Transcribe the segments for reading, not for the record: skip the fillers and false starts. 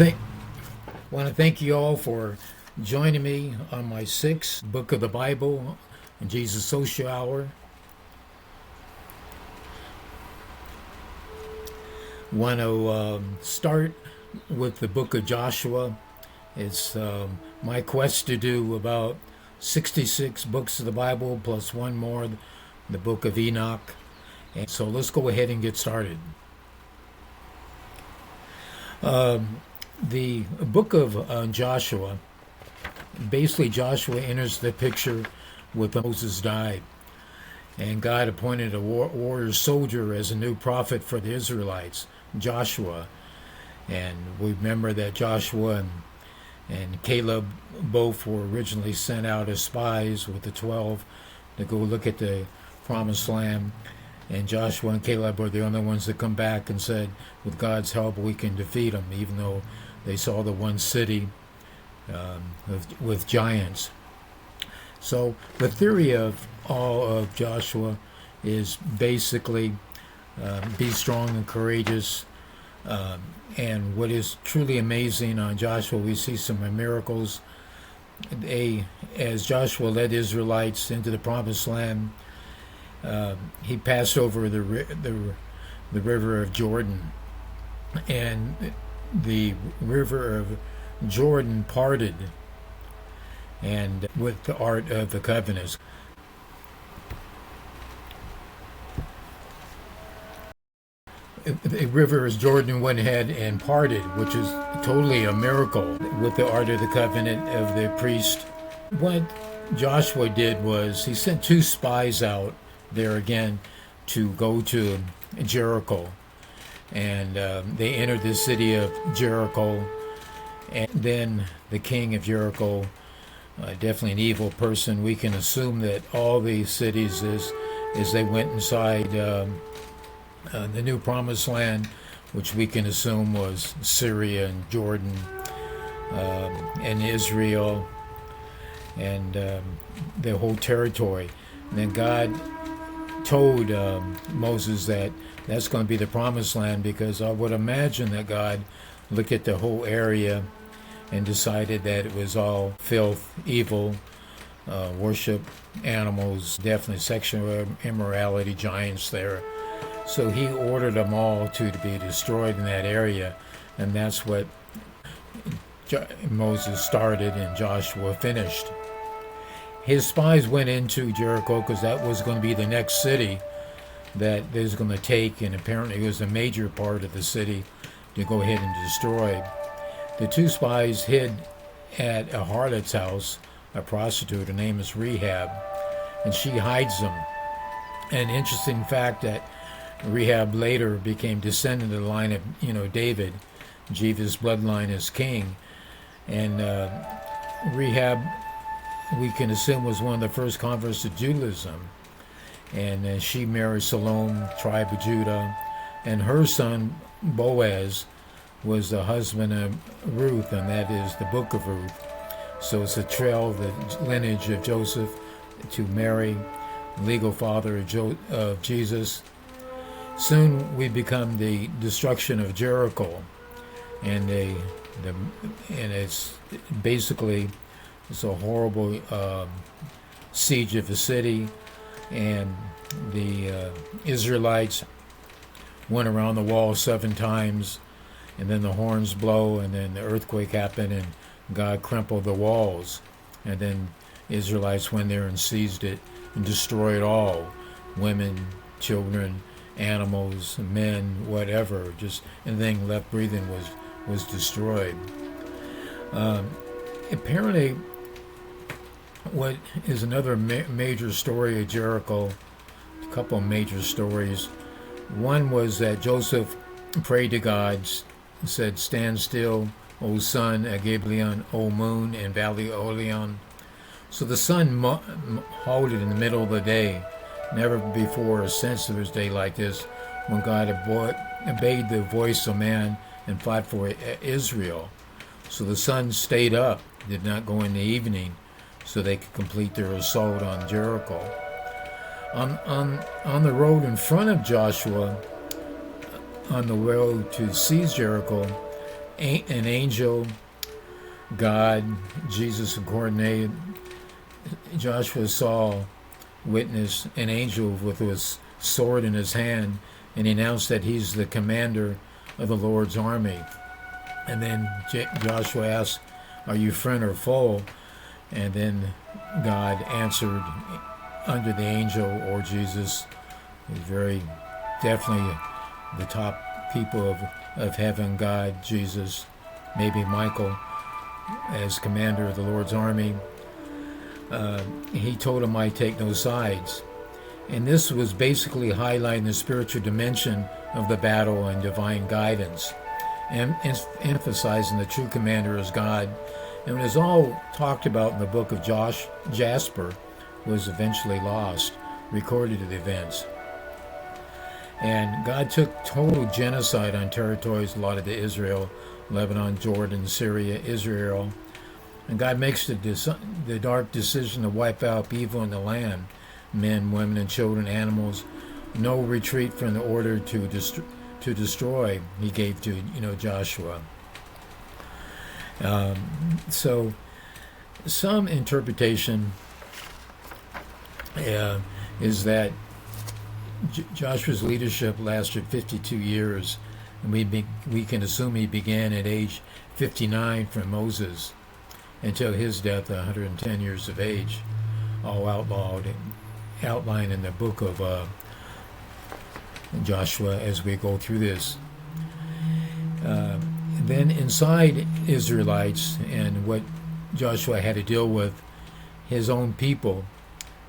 Thank want to thank you all for joining me on my sixth book of the Bible, Jesus Social Hour. Want to start with the book of Joshua. It's my quest to do about 66 books of the Bible plus one more, the book of Enoch. And so let's go ahead and get started. The book of Joshua, basically Joshua enters the picture with Moses died. And God appointed a warrior soldier as a new prophet for the Israelites, Joshua. And we remember that Joshua and Caleb both were originally sent out as spies with the 12 to go look at the promised land. And Joshua and Caleb were the only ones that come back and said, with God's help, we can defeat them, even though they saw the one city with giants. So the theory of all of Joshua is basically be strong and courageous. And what is truly amazing on Joshua, we see some miracles. As Joshua led the Israelites into the promised land, he passed over the river of Jordan, and the river of Jordan parted, and with the Ark of the Covenant. The river of Jordan went ahead and parted, which is totally a miracle with the Ark of the Covenant of the priest. What Joshua did was he sent two spies out there again to go to Jericho, and they entered the city of Jericho, and then the king of Jericho, definitely an evil person. We can assume that all these cities, as they went inside the new promised land, which we can assume was Syria and Jordan and Israel and the whole territory. And then God told Moses that that's going to be the promised land, because I would imagine that God looked at the whole area and decided that it was all filth, evil, worship animals, definitely sexual immorality, giants there. So he ordered them all to be destroyed in that area, and that's what Moses started and Joshua finished. His spies went into Jericho because that was going to be the next city that they was going to take, and apparently it was a major part of the city to go ahead and destroy. The two spies hid at a harlot's house, a prostitute. Her name is Rahab, and she hides them. An interesting fact that Rahab later became descendant of the line of David, Jesus' bloodline as king, and Rahab, we can assume, was one of the first converts to Judaism, and she married Salome, tribe of Judah, and her son Boaz was the husband of Ruth, and that is the book of Ruth. So it's a trail, the lineage of Joseph to Mary, legal father of Jesus. Soon we become the destruction of Jericho, and it's basically it's a horrible siege of the city, and the Israelites went around the wall 7 times, and then the horns blow, and then the earthquake happened, and God crumpled the walls, and then Israelites went there and seized it and destroyed all, women, children, animals, men, whatever, just anything left breathing was destroyed. Apparently, what is another major story of Jericho, a couple of major stories. One was that Joseph prayed to God, said, "Stand still, O sun, at Gibeon, O moon, and valley of Olion." So the sun halted in the middle of the day. Never before or since there was a day like this when God obeyed the voice of man and fought for Israel. So the sun stayed up, did not go in the evening, so they could complete their assault on Jericho. On the road in front of Joshua, on the road to seize Jericho, an angel, God, Jesus coordinated. Joshua saw, witnessed an angel with his sword in his hand, and he announced that he's the commander of the Lord's army. And then Joshua asked, "Are you friend or foe?" And then God answered under the angel, or Jesus, is very definitely the top people of heaven, God, Jesus, maybe Michael as commander of the Lord's army. He told him, "I take no sides." And this was basically highlighting the spiritual dimension of the battle and divine guidance, and emphasizing the true commander as God. And it was all talked about in the book of Jasper, was eventually lost, recorded the events. And God took total genocide on territories allotted to Israel, Lebanon, Jordan, Syria, Israel. And God makes the dark decision to wipe out evil in the land, men, women, and children, animals. No retreat from the order to destroy he gave to Joshua. So some interpretation is that Joshua's leadership lasted 52 years, and we can assume he began at age 59 from Moses until his death, 110 years of age, all outlined in the book of Joshua as we go through this. Then inside Israelites and what Joshua had to deal with, his own people,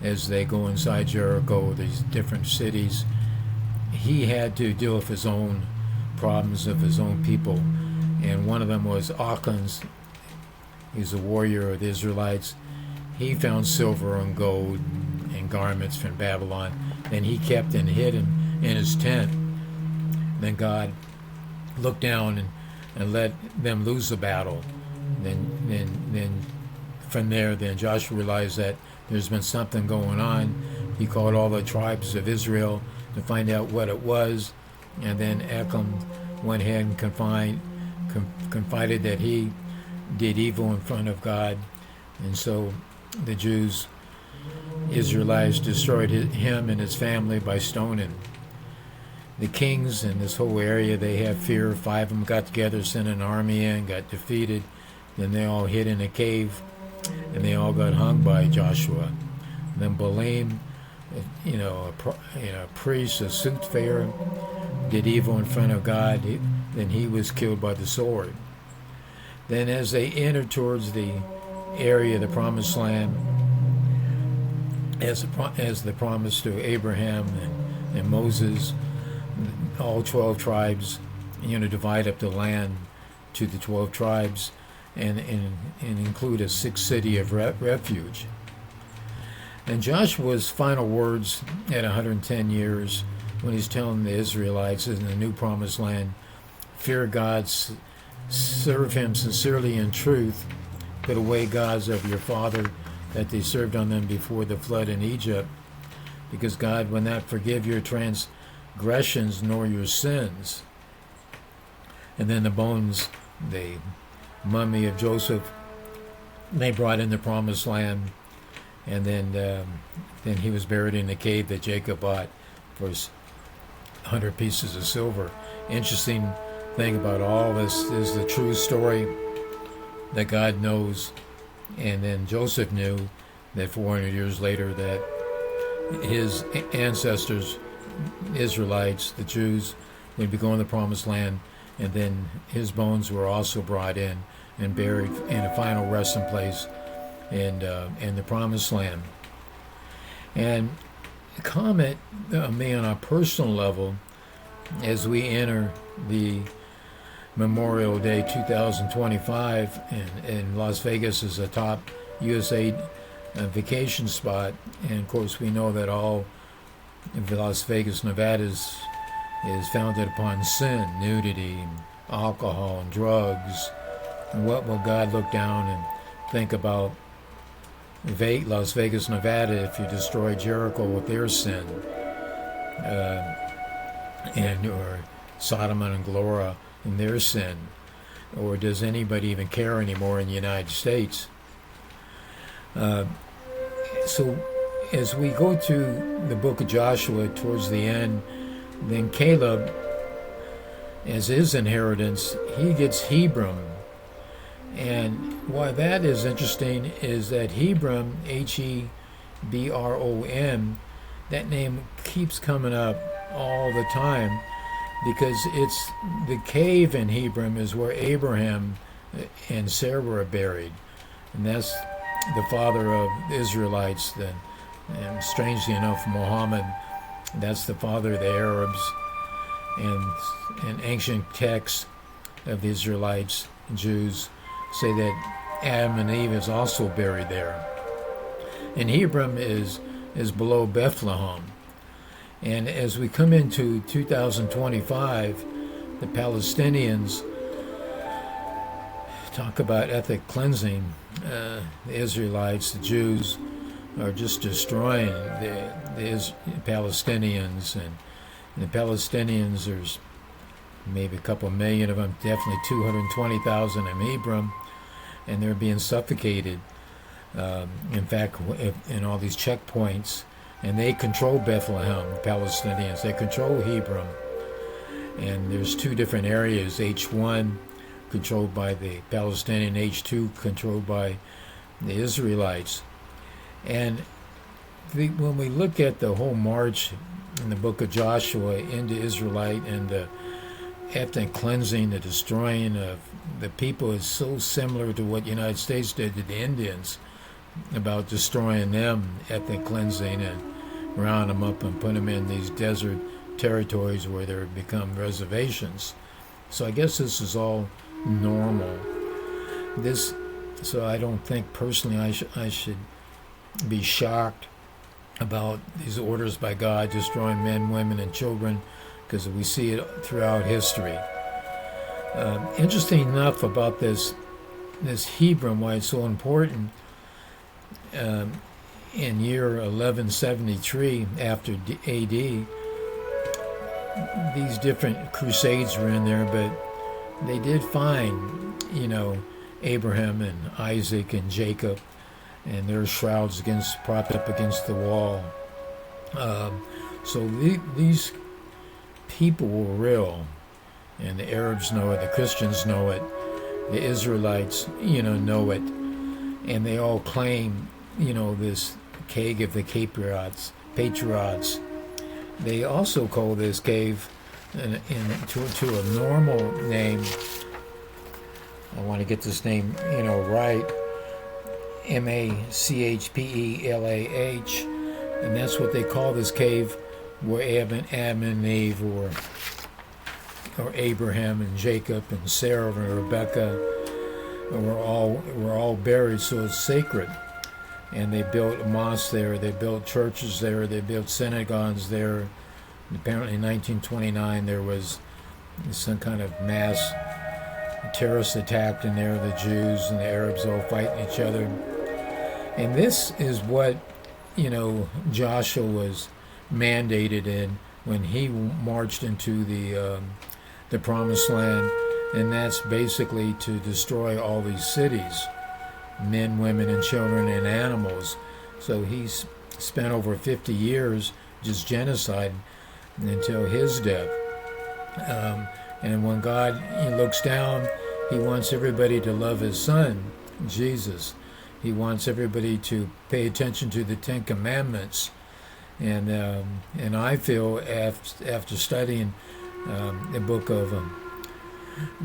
as they go inside Jericho, these different cities, he had to deal with his own problems of his own people. And one of them was Achan. He's a warrior of the Israelites. He found silver and gold and garments from Babylon, and he kept and hid in his tent. Then God looked down and let them lose the battle. Then from there, then Joshua realized that there's been something going on. He called all the tribes of Israel to find out what it was, and then Achan went ahead and confided that he did evil in front of God, and so the Jews, Israelites, destroyed him and his family by stoning. The kings in this whole area, they have fear. 5 of them got together, sent an army in, got defeated. Then they all hid in a cave, and they all got hung by Joshua. And then Balaam, a priest, a soothsayer, did evil in front of God. Then he was killed by the sword. Then as they entered towards the area of the Promised Land, as the promise to Abraham and Moses, all 12 tribes, divide up the land to the 12 tribes and include a 6th city of refuge. And Joshua's final words at 110 years, when he's telling the Israelites in the new Promised Land, fear God, serve him sincerely in truth, put away gods of your father that they served on them before the flood in Egypt, because God will not forgive your transgressions nor your sins. And then the bones, the mummy of Joseph, they brought in the Promised Land, and then he was buried in the cave that Jacob bought for 100 pieces of silver. Interesting thing about all this is the true story that God knows, and then Joseph knew that 400 years later that his ancestors, Israelites, the Jews, would be going to the Promised Land, and then his bones were also brought in and buried in a final resting place in the Promised Land. And comment me on a personal level as we enter the Memorial Day 2025, and Las Vegas is a top USA vacation spot, and of course we know that all of Las Vegas, Nevada is founded upon sin, nudity, alcohol, and drugs. And what will God look down and think about Las Vegas, Nevada, if you destroy Jericho with their sin, or Sodom and Gomorrah in their sin? or does anybody even care anymore in the United States? Uh, so as we go to the book of Joshua towards the end, then Caleb, as his inheritance, he gets Hebron. And why that is interesting is that Hebron, Hebron, that name keeps coming up all the time because it's the cave in Hebron is where Abraham and Sarah are buried. And that's the father of the Israelites. And strangely enough, Muhammad, that's the father of the Arabs. And ancient texts of the Israelites, Jews, say that Adam and Eve is also buried there. And Hebron is below Bethlehem. And as we come into 2025, the Palestinians talk about ethnic cleansing. The Israelites, the Jews, are just destroying the Palestinians. And the Palestinians, there's maybe a couple million of them, definitely 220,000 in Hebron, and they're being suffocated. In fact, in all these checkpoints, and they control Bethlehem, the Palestinians. They control Hebron. And there's two different areas, H1 controlled by the Palestinian, H2 controlled by the Israelites. And when we look at the whole march in the book of Joshua into Israelite and the ethnic cleansing, the destroying of the people is so similar to what the United States did to the Indians about destroying them, ethnic cleansing, and round them up and put them in these desert territories where they become reservations. So I guess this is all normal. So I don't think personally I should be shocked about these orders by God destroying men, women, and children, because we see it throughout history. Interesting enough about this Hebron, why it's so important. In year 1173 after AD, these different crusades were in there, but they did find, Abraham and Isaac and Jacob, and their shrouds propped up against the wall. So these people were real, and the Arabs know it, the Christians know it, the Israelites, know it, and they all claim, this cave of the patriots. They also call this cave to a normal name. I want to get this name, right. Machpelah, and that's what they call this cave where Adam and Eve, or Abraham and Jacob and Sarah and Rebecca were all buried. So it's sacred. And they built a mosque there, they built churches there, they built synagogues there. Apparently in 1929 there was some kind of mass terrorist attack in there, the Jews and the Arabs all fighting each other. And this is what, Joshua was mandated in when he marched into the promised land, and that's basically to destroy all these cities, men, women, and children, and animals. So he's spent over 50 years just genocide until his death. And when God looks down, he wants everybody to love his son, Jesus. He wants everybody to pay attention to the Ten Commandments. And I feel after studying the book of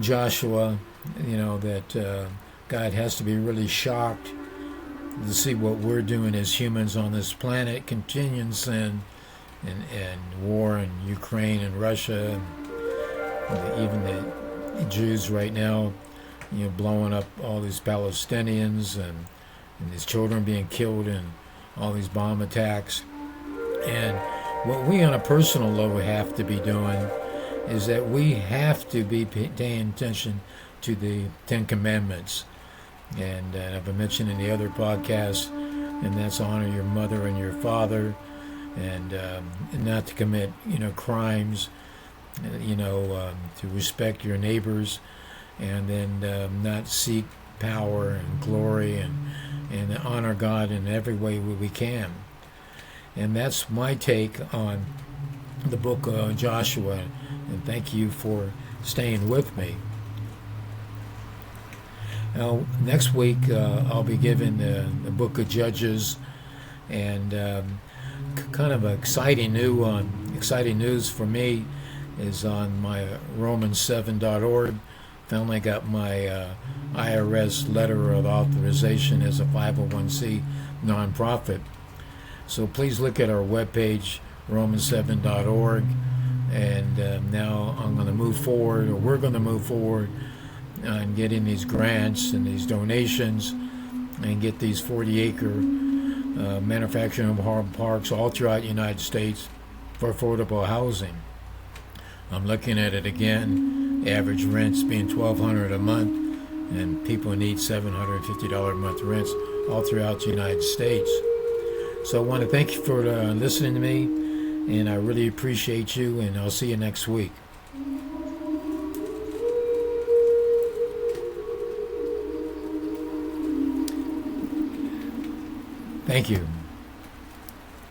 Joshua, that God has to be really shocked to see what we're doing as humans on this planet, continuing sin and war in Ukraine and Russia, and even the Jews right now, blowing up all these Palestinians and these children being killed in all these bomb attacks. And what we on a personal level have to be doing is that we have to be paying attention to the Ten Commandments. And I've mentioned in the other podcasts, and that's honor your mother and your father, and not to commit, crimes, to respect your neighbors, and then not seek power and glory and honor God in every way we can. And that's my take on the book of Joshua. And thank you for staying with me. Now, next week I'll be giving the book of Judges, and kind of exciting news for me is on my Romans7.org. Finally got my IRS letter of authorization as a 501c nonprofit. So please look at our webpage, Romans7.org, and now I'm going to move forward, or we're going to move forward on getting these grants and these donations and get these 40-acre manufacturing home parks all throughout the United States for affordable housing. I'm looking at it again, average rents being $1,200 a month, and people need $750 a month rents all throughout the United States. So I want to thank you for listening to me, and I really appreciate you, and I'll see you next week. Thank you.